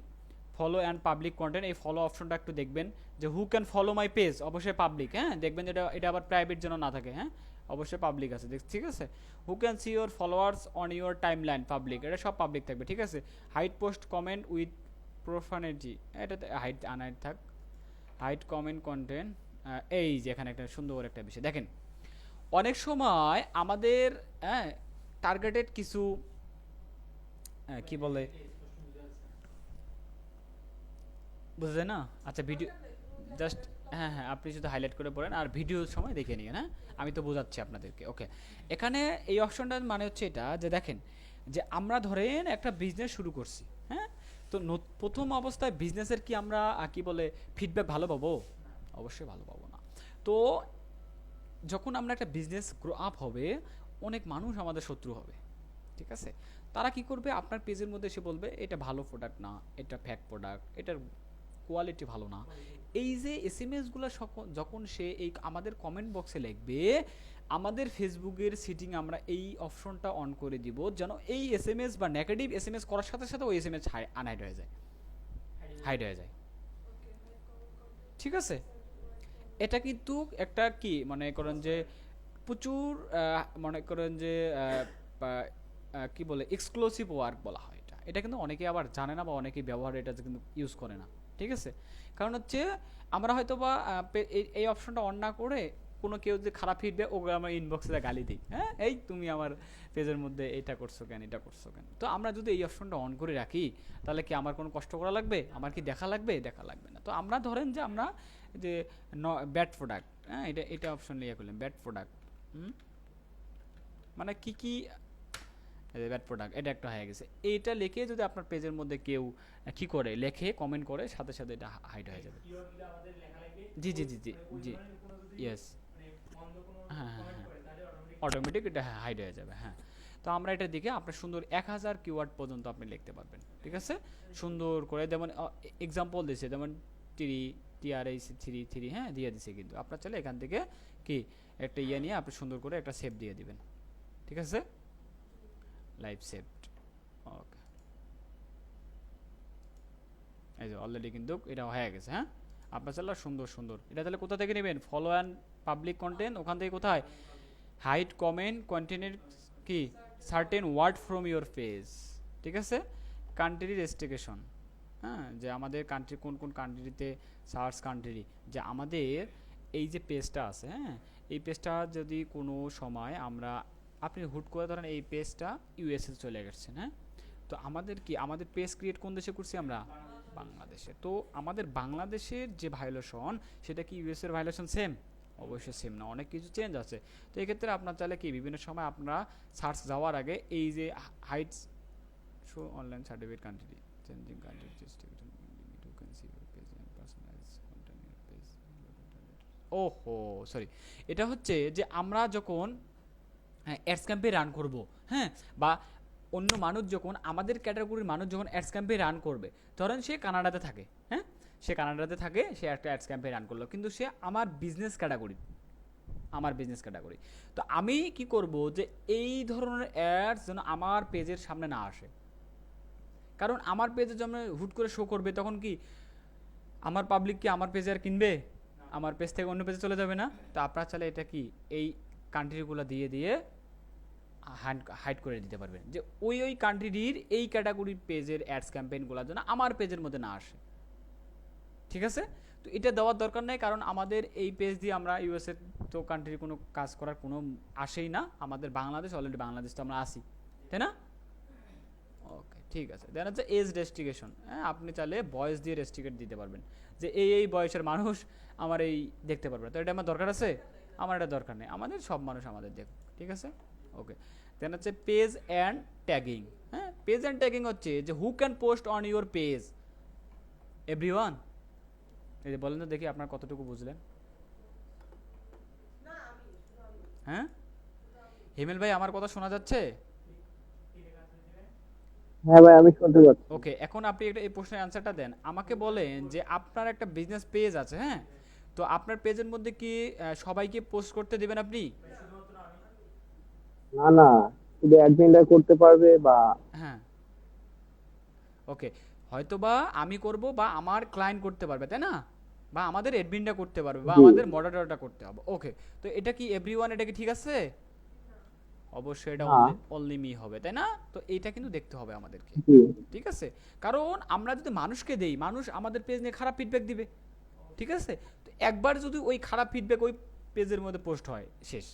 ফলো অ্যান্ড পাবলিক কন্টেন্ট, এই ফলো অপশনটা একটু দেখবেন যে who can follow my page, অবশ্যই পাবলিক। হ্যাঁ, দেখবেন যে এটা আবার প্রাইভেট যেন না থাকে। হ্যাঁ, অবশ্যই পাবলিক আছে, ঠিক আছে। Who can see your followers on your time line, public, এটা সব পাবলিক থাকবে, ঠিক আছে। হাইট পোস্ট কমেন্ট উইথ প্রোফানিটি, এটাতে হাইট আনহাইট থাক। হাইট কমেন্ট কন্টেন্ট, এই যে এখানে একটা সুন্দর একটা বিষয় দেখেন, অনেক সময় আমাদের টার্গেটেড কিছু কি বলে বুঝলেন না। আচ্ছা, ভিডিও জাস্ট, হ্যাঁ হ্যাঁ, আপনি শুধু হাইলাইট করে পড়েন আর ভিডিওর সময় দেখে নিন। হ্যাঁ, আমি তো বোঝাচ্ছি আপনাদেরকে। ওকে, এখানে এই অপশনটা মানে হচ্ছে এটা যে দেখেন যে আমরা ধরেন একটা বিজনেস শুরু করছি। হ্যাঁ, তো প্রথম অবস্থায় বিজনেসের কি আমরা কি বলে ফিডব্যাক ভালো পাবো? অবশ্যই ভালো পাবো না। তো যখন আমরা একটা বিজনেস গ্রো আপ হবে, অনেক মানুষ আমাদের শত্রু হবে, ঠিক আছে। তারা কি করবে, আপনার পেজের মধ্যে এসে বলবে এটা ভালো প্রোডাক্ট না, এটা ফ্যাক প্রোডাক্ট, এটার কোয়ালিটি ভালো না। এই যে এসএমএসগুলো যখন সে এই আমাদের কমেন্ট বক্সে লিখবে, আমাদের ফেসবুকের সিটিং আমরা এই অপশনটা অন করে দিব যেন এই এসএমএস বা নেগেটিভ এসএমএস করার সাথে সাথে ওই এসএমএস আনহাইড হয়ে যায়, হাইড হয়ে যায়, ঠিক আছে। এটা কিন্তু একটা কি মনে করেন যে প্রচুর মনে করেন যে কি বলে এক্সক্লুসিভ ওয়ার্ক বলা হয় এটা। এটা কিন্তু অনেকে আবার জানে না বা অনেকে ব্যবহার এটা কিন্তু ইউজ করে না, ঠিক আছে। কারণ হচ্ছে আমরা হয়তো বা এই অপশনটা অন না করে কোনো কেউ যে খারাপ ফিডব্যাক ওগুলো আমরা ইনবক্সে গালি দিই, হ্যাঁ, এই তুমি আমার পেজের মধ্যে এটা করছো কেন, এটা করছো কেন। তো আমরা যদি এই অপশনটা অন করে রাখি তাহলে কি আমার কোনো কষ্ট করা লাগবে, আমার কি দেখা লাগবে, দেখা লাগবে না। তো আমরা ধরেন যে আমরা যে ব্যাড প্রোডাক্ট, হ্যাঁ, এটা অপশন নিয়ে করলাম ব্যাড প্রোডাক্ট, মানে কি কি ব্যাড প্রোডাক্ট, এটা একটা হয়ে গেছে। এইটা লিখে যদি আপনার পেজের মধ্যে কেউ কি করে লেখে কমেন্ট করে, সাথে সাথে এটা হাইড হয়ে যাবে। জি জি জি জি জি, ইয়েস, হ্যাঁ হ্যাঁ হ্যাঁ, অটোমেটিক এটা হাইড হয়ে যাবে। হ্যাঁ, তো আমরা এটা দিকে আপনার সুন্দর 1000 কিওয়ার্ড পর্যন্ত আপনি লিখতে পারবেন, ঠিক আছে, সুন্দর করে। যেমন এক্সাম্পল দিয়েছে, যেমন TRAC 3 হ্যাঁ দিয়ে দিছে, কিন্তু আপনার চাইলে এখান থেকে কি একটা নিয়ে আপনি সুন্দর করে একটা সেভ দিয়ে দিবেন, ঠিক আছে, লাইভ সেভড। ওকে, এই যে অলরেডি কিন্তু এটা হয়ে গেছে। হ্যাঁ, আপনার চাইলে সুন্দর সুন্দর এটা তাহলে কোথা থেকে নেবেন, ফলো অ্যান্ড পাবলিক কন্টেন্ট, ওখান থেকে কোথায় হাইড কমেন্ট কন্টেন্টের কি certain word from your page, ঠিক আছে। কান্ট্রি রেস্ট্রিকেশন, হ্যাঁ, যে আমাদের কান্ট্রি কোন কোন কান্ট্রিতে সার্চ কান্ট্রি, যে আমাদের এই যে পেজটা আছে, হ্যাঁ, এই পেজটা যদি কোনো সময় আমরা আপনি হুট করে ধরেন এই পেজটা ইউএসএ চলে গেছেন, হ্যাঁ, তো আমাদের কি আমাদের পেজ ক্রিয়েট কোন দেশে করছি আমরা, বাংলাদেশে। তো আমাদের বাংলাদেশের যে ভায়োলেশন সেটা কি ইউএসএর ভায়োলেশন সেম? অবশ্যই সেম না, অনেক কিছু চেঞ্জ আছে। তো এক্ষেত্রে আপনার চাইলে কি বিভিন্ন সময় আপনারা সার্চ যাওয়ার আগে এই যে heights show online certificate country changing country district you can see your page and personalise content your page, ওহো সরি, এটা হচ্ছে যে আমরা যখন অ্যাডস ক্যাম্পেইন রান করব, হ্যাঁ, বা অন্য মানুষ যখন আমাদের ক্যাটাগরির মানুষ যখন অ্যাডস ক্যাম্পেইন রান করবে, ধরেন সে কানাডাতে থাকে, হ্যাঁ, সে কানাডাতে থাকে, সে একটা অ্যাডস ক্যাম্পেইন রান করলো, কিন্তু সে আমার বিজনেস ক্যাটাগরি, তো আমি কি করব যে এই ধরনের অ্যাডস যেন আমার পেজের সামনে না আসে, কারণ আমার পেজে যখন হুট করে শো করবে তখন কি আমার পাবলিক কি আমার পেজে আর কিনবে, আমার পেজ থেকে অন্য পেজে চলে যাবে না? তো আপনারা চাইলে এটা কি এই কান্ট্রিগুলো দিয়ে দিয়ে হাইড করে দিতে পারবেন, যে ওই কান্ট্রির এই ক্যাটাগরির পেজের অ্যাডস ক্যাম্পেইনগুলোর জন্য আমার পেজের মধ্যে না আসে, ঠিক আছে? তো এটা দেওয়ার দরকার নেই, কারণ আমাদের এই পেজ দিয়ে আমরা ইউএসএ তো কান্ট্রির কোনো কাজ করার কোনো আসেই না, আমাদের বাংলাদেশ অলরেডি, বাংলাদেশ তো আমরা আসি, তাই না? ওকে ঠিক আছে। দেন হচ্ছে এজ রেস্ট্রিকেশন, হ্যাঁ, আপনি চাইলে বয়স দিয়ে রেস্ট্রিকেট দিতে পারবেন, যে এই বয়সের মানুষ আমার এই দেখতে পারবে না, তো এটা আমার দরকার আছে, আমার এটা দরকার নেই, আমাদের সব মানুষ আমাদের দেখ, ঠিক আছে? ওকে। দেন হচ্ছে পেজ অ্যান্ড ট্যাগিং, হ্যাঁ, পেজ অ্যান্ড ট্যাগিং হচ্ছে যে who can post on your page, everyone. এই যে বলেন তো দেখি আপনার কতটুকু বুঝলেন? হ্যাঁ হিমেল ভাই, আমার কথা শোনা যাচ্ছে? হ্যাঁ ভাই, আমি শুনতে পাচ্ছি। ওকে, এখন আপনি একটা এই প্রশ্নের অ্যান্সারটা দেন, আমাকে বলেন যে আপনার একটা বিজনেস পেজ আছে, হ্যাঁ, তো আপনার পেজের মধ্যে কি সবাইকে পোস্ট করতে দেবেন আপনি? না না, শুধু অ্যাডমিনরা করতে পারবে বা হ্যাঁ, ওকে, হয়তো বা আমি করব বা আমার ক্লায়েন্ট করতে পারবে, তাই না? বা আমাদের অ্যাডমিনটা করতে পারবে বা জি আমাদের মডারেটরটা করতে হবে, ওকে। তো এটা কি এভরিওয়ান, এটা কি ঠিক আছে? অবশ্যই এটা না। অনলি মি হবে, তাই না? তো এইটা কিন্তু দেখতে হবে আমাদেরকে, জি ঠিক আছে? কারণ আমরা যদি মানুষকে দেই, মানুষ আমাদের পেজ নিয়ে খারাপ ফিডব্যাক দিবে, ঠিক আছে? তো একবার যদি ওই খারাপ ফিডব্যাক ওই পেজের মধ্যে পোস্ট হয়, শেষ,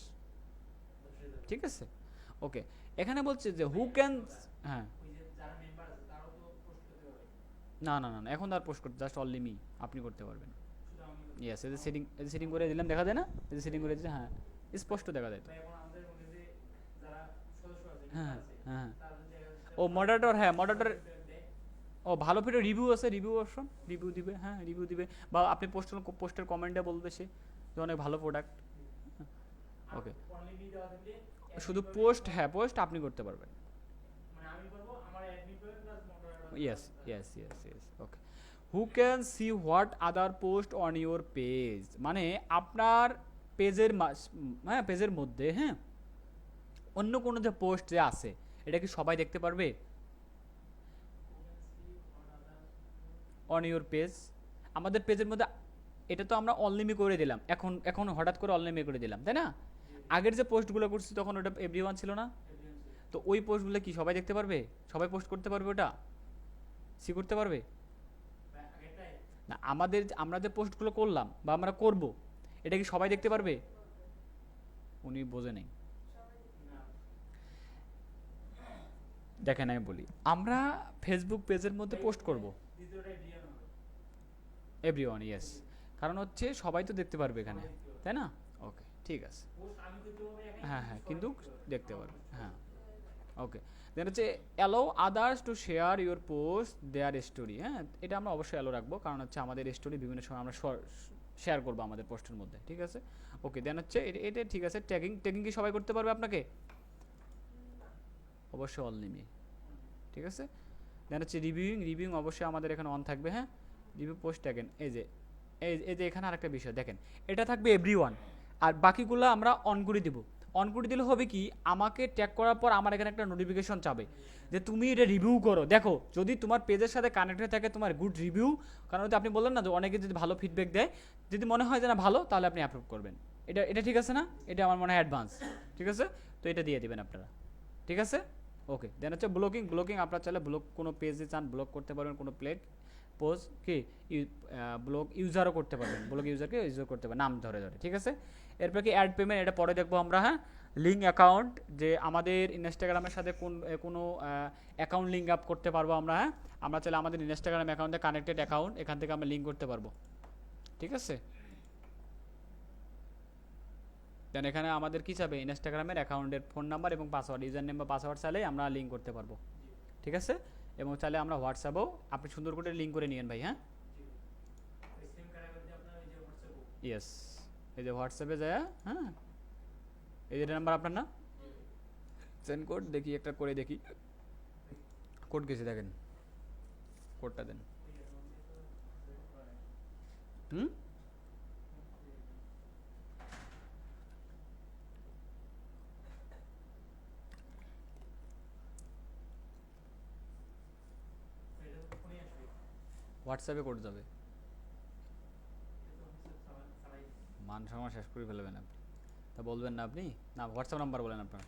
ঠিক আছে? ওকে, এখানে বলছে যে হু ক্যান, হ্যাঁ, না না না না, এখন আর পোস্ট করতে, জাস্ট অনলি মি, আপনি করতে পারবেন। ইয়েস, এই যে সেটিং করে দিলাম, দেখা যায় না? এই যে সেটিং করে দিয়েছে, হ্যাঁ, স্পষ্ট দেখা যায় তো। হ্যাঁ হ্যাঁ, ও মডারেটর, হ্যাঁ মডারেটর, ও ভালো ফিরে রিভিউ আছে, রিভিউ অপশন, রিভিউ দিবে, হ্যাঁ রিভিউ দিবে, বা আপনি পোস্টের কমেন্টে বলবে সে যে অনেক ভালো প্রোডাক্ট, ওকে। শুধু পোস্ট, হ্যাঁ পোস্ট আপনি করতে পারবেন। Yes yes yes yes, okay. Who can see what other post on your page, মানে আপনার পেজের হ্যাঁ পেজের মধ্যে, হ্যাঁ, অন্য কোনো যে পোস্ট যে আছে, এটা কি সবাই দেখতে পারবে অন ইউর পেজ? আমাদের পেজের মধ্যে এটা তো আমরা অনলিমি করে দিলাম, এখন হঠাৎ করে অনলিমি করে দিলাম, তাই না? আগের যে পোস্টগুলো করছি তখন ওটা এভরিওয়ান ছিল না, তো ওই পোস্টগুলো কি সবাই দেখতে পারবে? সবাই পোস্ট করতে পারবে ওটা? সি করতে পারবে না? আমরা যে পোস্টগুলো করলাম বা আমরা করব, এটা কি সবাই দেখতে পারবে? উনি বোঝে নেই, দেখেন আমি বলি, আমরা ফেসবুক পেজের মধ্যে পোস্ট করব এভরিওয়ান, ইয়েস, কারণ হচ্ছে সবাই তো দেখতে পারবে এখানে, তাই না? ওকে ঠিক আছে, হ্যাঁ হ্যাঁ, কিন্তু দেখতে পারবে, হ্যাঁ, ওকে। দেন হচ্ছে allow others to share your post there story, হ্যাঁ, এটা আমরা অবশ্যই অ্যালাউ রাখবো, কারণ হচ্ছে আমাদের স্টোরি বিভিন্ন সময় আমরা শেয়ার করবো আমাদের পোস্টের মধ্যে, ঠিক আছে? ওকে, দেন হচ্ছে এটা ঠিক আছে। ট্যাগিং কি সবাই করতে পারবে আপনাকে? অবশ্যই অল নেমে, ঠিক আছে? দেন হচ্ছে রিভিউইং অবশ্যই আমাদের এখানে অন থাকবে, হ্যাঁ, রিভিউ পোস্ট ট্যাগেন, এই যে এখানে আরেকটা বিষয় দেখেন, এটা থাকবে এভরিওয়ান, আর বাকিগুলো আমরা অন করে দিব। অন করে দিলে হবে কি, আমাকে ট্যাগ করার পর আমার এখানে একটা নোটিফিকেশন চাবে যে তুমি এটা রিভিউ করো, দেখো যদি তোমার পেজের সাথে কানেক্টেড থাকে তোমার গুড রিভিউ, কারণ আপনি বললেন না যে অনেকে যদি ভালো ফিডব্যাক দেয়, যদি মনে হয় যে না ভালো, তাহলে আপনি অ্যাপ্রুভ করবেন। এটা ঠিক আছে না? এটা আমার মনে হয় অ্যাডভান্স, ঠিক আছে? তো এটা দিয়ে দিবেন আপনারা, ঠিক আছে? ওকে। দেন হচ্ছে ব্লকিং আপনারা চাইলে কোনো পেজে চান ব্লক করতে পারবেন, কোনো পোজ কি ব্লগ ইউজারও করতে পারবেন, ব্লগ ইউজারকে ইউজ করতে পারবেন নাম ধরে, ঠিক আছে? এরপর কি অ্যাড পেমেন্ট, এটা পরে দেখবো আমরা, হ্যাঁ। লিঙ্ক অ্যাকাউন্ট, যে আমাদের ইনস্টাগ্রামের সাথে কোনো অ্যাকাউন্ট লিঙ্ক আপ করতে পারবো আমরা, হ্যাঁ, আমরা চাইলে আমাদের ইনস্টাগ্রাম অ্যাকাউন্টে কানেক্টেড অ্যাকাউন্ট, এখান থেকে আমরা লিঙ্ক করতে পারবো, ঠিক আছে? দেন এখানে আমাদের কি চাবে, ইনস্টাগ্রামের অ্যাকাউন্টের ফোন নাম্বার এবং পাসওয়ার্ড, ইউজার নেম বা পাসওয়ার্ড চাইলে আমরা লিঙ্ক করতে পারবো, ঠিক আছে? এবং চাইলে আমরা হোয়াটসঅ্যাপেও আপনি সুন্দর করে লিঙ্ক করে নিয়েন ভাই, হ্যাঁ। ইয়েস, এই যে হোয়াটসঅ্যাপে যায়, হ্যাঁ এই যে নাম্বার আপনার না, সেন্ড কোড দেখি একটা করে দেখি, কোড গেছে দেখেন, কোডটা দেন। হুম হোয়াটসঅ্যাপে কোড যাবে, মান সম্মান শেষ করে ফেলবেন আপনি, তা বলবেন না আপনি, না হোয়াটসঅ্যাপ নাম্বার বলেন আপনার।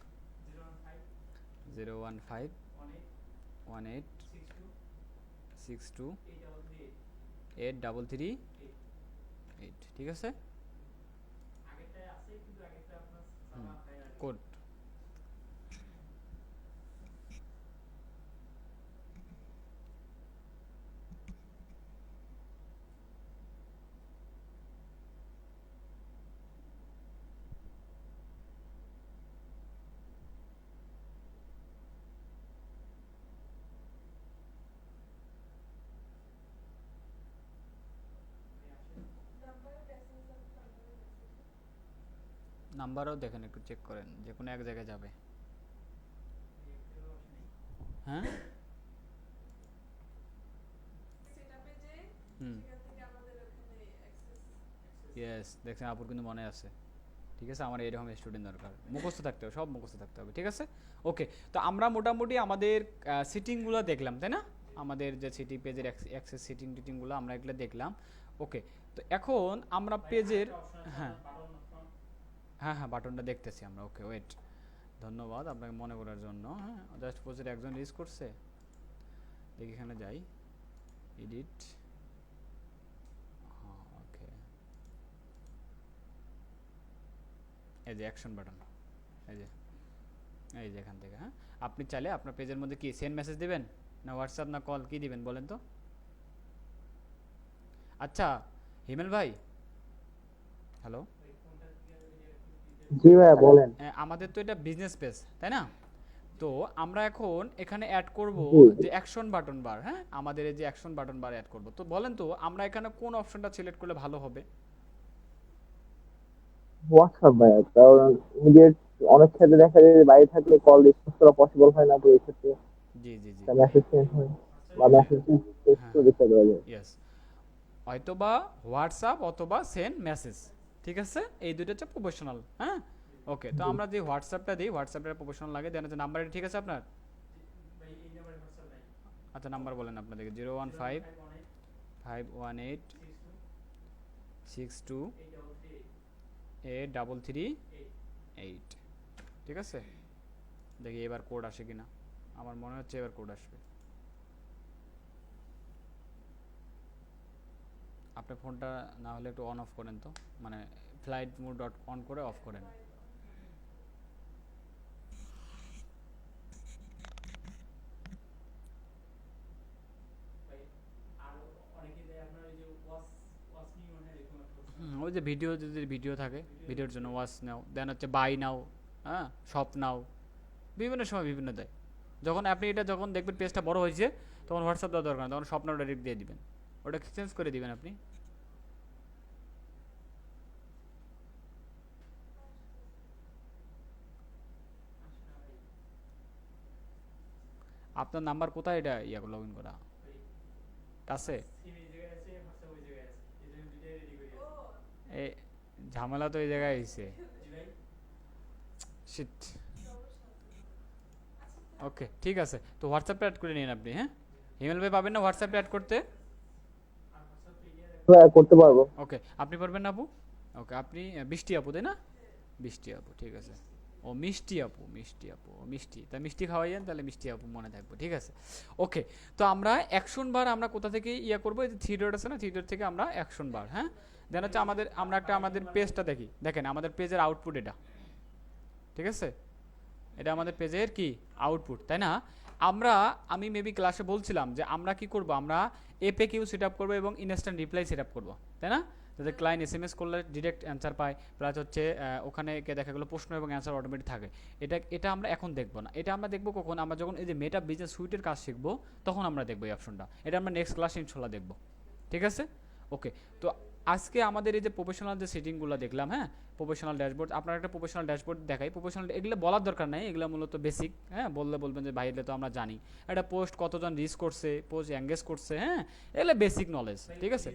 01518628338, ঠিক আছে। কোড নাম্বারও দেখেন, একটু চেক করেন, যে কোনো এক জায়গায় যাবে। হ্যাঁ হুম ইয়েস, দেখছেন আপুর কিন্তু মনে আছে, ঠিক আছে। আমার এরকম স্টুডেন্ট দরকার, মুখস্থ থাকতে হবে, সব মুখস্থ থাকতে হবে, ঠিক আছে। ওকে, তো আমরা মোটামুটি আমাদের সিটিংগুলো দেখলাম, তাই না? আমাদের যে সিটি পেজের অ্যাক্সেস সিটিং টিটিংগুলো আমরা এগুলো দেখলাম। ওকে, তো এখন আমরা পেজের, হ্যাঁ হ্যাঁ হ্যাঁ বাটনটা দেখতেছি আমরা। ওকে ওয়েট, ধন্যবাদ আপনাকে মনে করার জন্য। হ্যাঁ জাস্ট পোজের একজন রিচ করছে, দেখি এখানে যাই, এডিট, হ্যাঁ ওকে, এই যে অ্যাকশন বাটন, এই যে এখান থেকে। হ্যাঁ আপনি চাইলে আপনার পেজের মধ্যে কি সেন্ড মেসেজ দিবেন, না হোয়াটসঅ্যাপ, না কল, কি দিবেন বলেন তো? আচ্ছা হিমেল ভাই, হ্যালো, জি ভাইয়া বলেন। আমাদের তো এটা বিজনেস পেজ, তাই না? তো আমরা এখন এখানে অ্যাড করব জি যে অ্যাকশন বাটন বার। হ্যাঁ আমাদের এই যে অ্যাকশন বাটন বার অ্যাড করব, তো বলেন তো আমরা এখানে কোন অপশনটা সিলেক্ট করলে ভালো হবে? হোয়াটসঅ্যাপ ভাইয়া, কারণ ইমিডিয়েট অনেক ক্ষেত্রে দেখা যায় যে বাইরে থাকলে কল রেসপন্স করা পসিবল হয় না, তো এই ক্ষেত্রে জি জি জি, একটা মেসেজ সেন্ড হয় বা মেসেজ টেক্সট হ্যাঁ করে দিতে পারবে। ইয়েস, হয়তোবা হোয়াটসঅ্যাপ অথবা সেন্ড মেসেজ, ঠিক আছে, এই দুটো হচ্ছে প্রফেশনাল। হ্যাঁ ওকে, তো আমরা যে হোয়াটসঅ্যাপটা দিই, হোয়াটসঅ্যাপটা প্রফেশনাল লাগে, দেন হচ্ছে নাম্বারটা ঠিক আছে আপনার? আচ্ছা নাম্বার বলেন আপনাদেরকে, 0155186283338, ঠিক আছে। দেখি এবার কোড আসে কিনা, আমার মনে হচ্ছে এবার কোড আসবে। আপনার ফোনটা না হলে একটু অন অফ করেন তো, মানে ফ্লাইট মোড অন করে অফ করেন। ওই যে ভিডিও, যদি ভিডিও থাকে ভিডিওর জন্য ওয়াচ নাও, দেন হচ্ছে বাই নাও, হ্যাঁ শপ নাও, বিভিন্ন সময় বিভিন্ন দেয়। যখন আপনি এটা যখন দেখবেন পেজটা বড় হয়েছে, তখন হোয়াটসঅ্যাপ দেওয়ার দরকার না, তখন শপ নাও ডাইরেক্ট দিয়ে দিবেন, ওটা চেঞ্জ করে দিবেন আপনি। আপনার নাম্বার কোথায় এটা ইয়া লগ ইন করা কাছে? এ ঝামেলা তো এই জায়গায় হয়েছে, শিট। ওকে ঠিক আছে, তো হোয়াটসঅ্যাপে অ্যাড করে নিন আপনি। হ্যাঁ ইমেল ভাই পাবেন না হোয়াটসঅ্যাপে অ্যাড করতে? ভাইয়া করতে পারবো। ওকে আপনি পারবেন না আপু? ওকে আপনি বৃষ্টি আপু তাই না? বৃষ্টি আপু, ঠিক আছে। ও মিষ্টি আপু, মিষ্টি আপু, ও মিষ্টি, তা মিষ্টি খাওয়াইয়েন, তাহলে মিষ্টি আপু মনে থাকবো, ঠিক আছে। ওকে, তো আমরা অ্যাকশন বার আমরা কোথা থেকে ইয়া করবো, এই যে থ্রি ডট আছে না, থ্রি ডট থেকে আমরা অ্যাকশন বার। হ্যাঁ দেন হচ্ছে আমাদের, আমরা একটা আমাদের পেজটা দেখি, দেখেন আমাদের পেজের আউটপুট এটা, ঠিক আছে, এটা আমাদের পেজের কি আউটপুট, তাই না? আমরা, আমি মেবি ক্লাসে বলছিলাম যে আমরা কি করব, আমরা এপে কিউ সেট আপ করবো এবং ইনস্ট্যান্ট রিপ্লাই সেট আপ করবো, তাই না? যাতে ক্লায়েন্ট এসএমএস করলে ডিরেক্ট অ্যান্সার পায়, প্লাস হচ্ছে ওখানে দেখা গেলো প্রশ্ন এবং অ্যান্সার অটোমেটিক থাকে। এটা আমরা এখন দেখবো না, এটা আমরা দেখবো কখন, আমরা যখন এই যে মেটা বিজনেস সুইটের কাজ শিখবো, তখন আমরা দেখবো এই অপশনটা, এটা আমরা নেক্সট ক্লাসে ইনশাল্লাহ দেখবো, ঠিক আছে। ওকে, তো আজকে আমাদের এই যে প্রফেশনাল যে সেটিংগুলো দেখলাম, হ্যাঁ, প্রফেশনাল ড্যাশবোর্ড, আপনার একটা প্রফেশনাল ড্যাশবোর্ড দেখাই। প্রফেশনাল এগুলো বলার দরকার নাই, এগুলো মূলত বেসিক, হ্যাঁ, বললে বলবেন যে ভাই এগুলো তো আমরা জানি। একটা পোস্ট কতজন রিচ করছে, পোস্ট এঙ্গেজ করছে, হ্যাঁ, এগুলো বেসিক নলেজ, ঠিক আছে।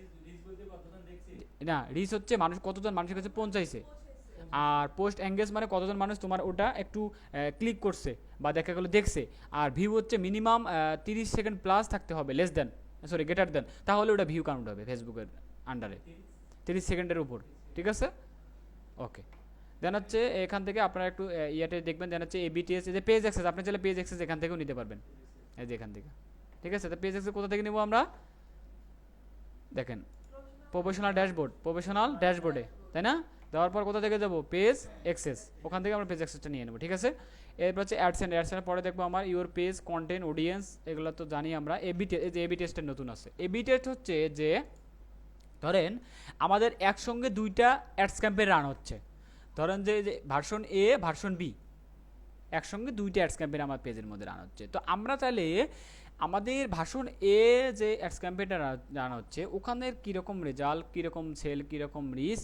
না, রিচ হচ্ছে মানুষ কতজন মানুষের কাছে পৌঁছাইছে, আর পোস্ট এঙ্গেজ মানে কতজন মানুষ তোমার ওটা একটু ক্লিক করছে বা দেখা গেলো দেখছে। আর ভিউ হচ্ছে মিনিমাম 30 সেকেন্ড প্লাস থাকতে হবে, less than, sorry greater than, তাহলে ওটা ভিউ কাউন্ট হবে ফেসবুকের আন্ডারে 30 সেকেন্ডের উপর, ঠিক আছে। ওকে, দেন হচ্ছে এখান থেকে আপনারা একটু ইয়াতে দেখবেন, দেন হচ্ছে এবিটিএস, এই যে পেজ অ্যাক্সেস, আপনি চাইলে পেজ অ্যাক্সেস এখান থেকেও নিতে পারবেন, এই যে এখান থেকে, ঠিক আছে। তো পেজ অ্যাক্সেস কোথা থেকে নেব আমরা, দেখেন প্রফেশনাল ড্যাশবোর্ড, প্রফেশনাল ড্যাশবোর্ডে, তাই না, দেওয়ার পর কোথা থেকে যাব, পেজ অ্যাক্সেস, ওখান থেকে আমরা পেজ অ্যাক্সেসটা নিয়ে নেব, ঠিক আছে। এরপর হচ্ছে অ্যাডসেন্স, অ্যাডসেন্সের পরে দেখবো আমার ইউর পেজ কন্টেন্ট অডিয়েন্স, এগুলো তো জানি আমরা। এবি টেস্ট, এই যে এবি টেস্টের নতুন আছে। এবি টেস্ট হচ্ছে যে ধরেন আমাদের একসঙ্গে দুইটা অ্যাডস ক্যাম্পেইন রান হচ্ছে, ধরেন যে ভার্সন এ ভার্সন বি, একসঙ্গে দুইটা অ্যাডস ক্যাম্পেইন আমার পেজের মধ্যে রান হচ্ছে। তো আমরা চাইলে আমাদের ভার্সন এ যে অ্যাডস ক্যাম্পেইনটা রান হচ্ছে ওখানের কীরকম রেজাল্ট, কীরকম সেল, কীরকম রিচ,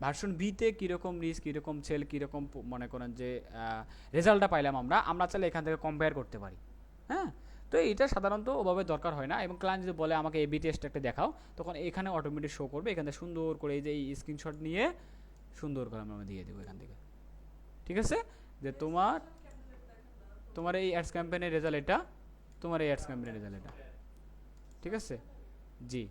ভার্সন বিতে কীরকম রিচ, কীরকম সেল, কীরকম মনে করেন যে রেজাল্টটা পাইলাম আমরা চাইলে এখান থেকে কম্পেয়ার করতে পারি, হ্যাঁ। তো এটা সাধারণত ওভাবে দরকার হয় না, এবং ক্লায়েন্ট যদি বলে আমাকে এবি টেস্ট একটা দেখাও, তখন এখানে অটোমেটিক শো করবে, এখান থেকে সুন্দর করে এই যে এই স্ক্রিনশট নিয়ে সুন্দর করে আমরা দিয়ে দেবো এখান থেকে, ঠিক আছে। যে তোমার এই অ্যাডস ক্যাম্পেইনের রেজাল্ট এটা, তোমার এই অ্যাডস ক্যাম্পেইনের রেজাল্ট এটা, ঠিক আছে। জি,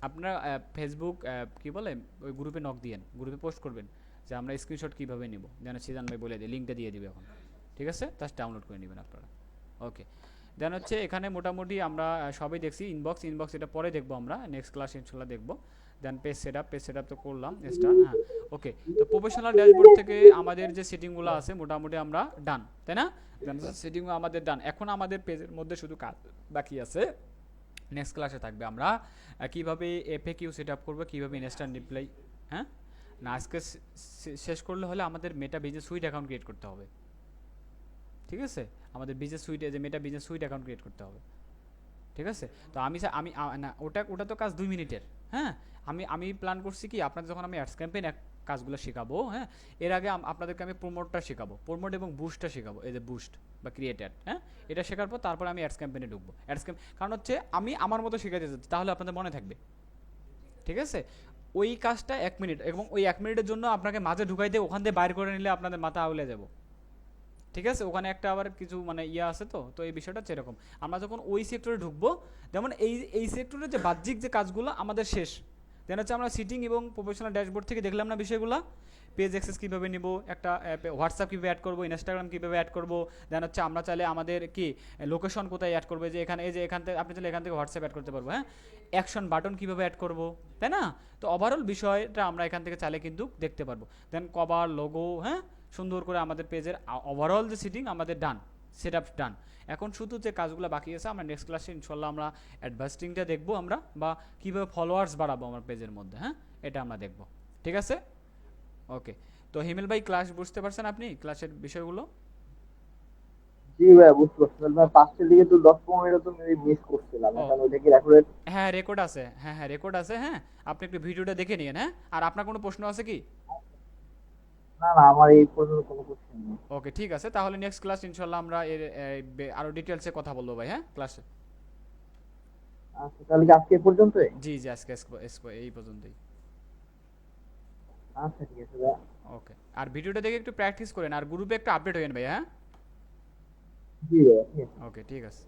আপনারা ফেসবুক কি বলে ওই গ্রুপে নক দিয়েন, গ্রুপে পোস্ট করবেন যে আমরা স্ক্রিনশট কীভাবে নেব, যেন সিজান ভাই বলে দিয়ে লিঙ্কটা দিয়ে দিবে এখন, ঠিক আছে, জাস্ট ডাউনলোড করে নেবেন আপনারা। ওকে, দেন হচ্ছে এখানে মোটামুটি আমরা সবই দেখছি। ইনবক্স এটা পরে দেখবো আমরা, নেক্সট ক্লাস ইনশাল্লাহ দেখবো। দেন পেজ সেটআপ তো করলাম স্টার, হ্যাঁ। ওকে, তো প্রফেশনাল ড্যাশবোর্ড থেকে আমাদের যে সেটিংগুলো আছে মোটামুটি আমরা ডান, তাই না, সেটিংও আমাদের ডান। এখন আমাদের পেজের মধ্যে শুধু কাজ বাকি আছে, নেক্সট ক্লাসে থাকবে আমরা কীভাবে এফএকিউ সেট আপ করবো, কীভাবে ইনস্ট্যান্ট রিপ্লাই, হ্যাঁ। না আজকে শেষ করলে হলে আমাদের মেটা বিজনেস সুইট অ্যাকাউন্ট ক্রিয়েট করতে হবে, ঠিক আছে। আমাদের বিজনেস সুইটে যে মেটা বিজনেস সুইট অ্যাকাউন্ট ক্রিয়েট করতে হবে, ঠিক আছে। তো আমি না ওটা তো কাজ 2 মিনিটের, হ্যাঁ। আমি প্ল্যান করছি কি আপনাদের যখন আমি অ্যাডস ক্যাম্পেইন কাজগুলো শেখাবো, হ্যাঁ, এর আগে আপনাদেরকে আমি প্রমোটটা শেখাবো, প্রমোট এবং বুস্টটা শেখাবো, এই যে বুস্ট বা ক্রিয়েট অ্যাড, হ্যাঁ, এটা শেখার পর তারপর আমি অ্যাডস ক্যাম্পেইনে ঢুকবো। কারণ হচ্ছে আমি আমার মতো শেখাতে যাচ্ছি, তাহলে আপনাদের মনে থাকবে, ঠিক আছে। ওই কাজটা 1 মিনিট, এবং ওই 1 মিনিটের জন্য আপনাকে মাঝে ঢুকাই দিয়ে ওখান থেকে বাইর করে নিলে আপনাদের মাথা আউলে যাব, ঠিক আছে। ওখানে একটা আবার কিছু মানে ইয়ে আছে, তো এই বিষয়টা সেরকম। আমরা যখন ওই সেক্টরে ঢুকবো, যেমন এই সেক্টরে যে বাহ্যিক যে কাজগুলো আমাদের শেষ, দেন হচ্ছে আমরা সিটিং এবং প্রফেশনাল ড্যাশবোর্ড থেকে দেখলাম না বিষয়গুলো, পেজ অ্যাক্সেস কীভাবে নিব, একটা হোয়াটসঅ্যাপ কীভাবে অ্যাড করবো, ইনস্টাগ্রাম কীভাবে অ্যাড করবো, দেন হচ্ছে আমরা চাইলে আমাদের কি লোকেশন কোথায় অ্যাড করবো, যে এখানে, এই যে এখান থেকে আপনি চাইলে এখান থেকে হোয়াটসঅ্যাপ অ্যাড করতে পারবো, হ্যাঁ, অ্যাকশন বাটন কীভাবে অ্যাড করবো, তাই না। তো ওভারঅল বিষয়টা আমরা এখান থেকে চাইলে কিন্তু দেখতে পারবো। দেন কভার, লোগো, হ্যাঁ, সুন্দর করে আমাদের পেজের ওভারঅল যে সিটিং আমাদের ডান, সেট আপ ডান। এখন শুধু যে কাজগুলো বাকি আছে আমরা নেক্সট ক্লাসে ইনশাল্লাহ আমরা অ্যাডভার্টিংটা দেখবো আমরা, বা কীভাবে ফলোয়ার্স বাড়াবো আমার পেজের মধ্যে, হ্যাঁ, এটা আমরা দেখবো, ঠিক আছে। ওকে, তো হিমেল ভাই ক্লাস বুঝতে পারছেন আপনি ক্লাসের বিষয়গুলো? জি ভাই, বুঝতে পারছি। ভাই 5টার দিকে তো 10-15 মিনিট তো মিস করছিলাম, এখন ওইটা কি রেকর্ডেড? হ্যাঁ রেকর্ড আছে, হ্যাঁ রেকর্ড আছে, হ্যাঁ, আপনি একটু ভিডিওটা দেখে নিন, হ্যাঁ। আর আপনার কোনো প্রশ্ন আছে কি? না না, আমার এই পর্যন্ত কোনো কোশ্চেন নেই। ওকে, ঠিক আছে, তাহলে নেক্সট ক্লাস ইনশাল্লাহ আমরা এর আরো ডিটেলসে কথা বলবো ভাই, হ্যাঁ, ক্লাসে। আচ্ছা, তাহলে কি আজকে এই পর্যন্তই? জি জি, আজকে এই পর্যন্তই। আচ্ছা, ঠিক আছে ভাই। ওকে, আর ভিডিওটা দেখে একটু প্র্যাকটিস করেন, আর গ্রুপে একটু আপডেট হয়েন ভাই, হ্যাঁ। জি ভাই, ঠিক আছে। ওকে, ঠিক আছে।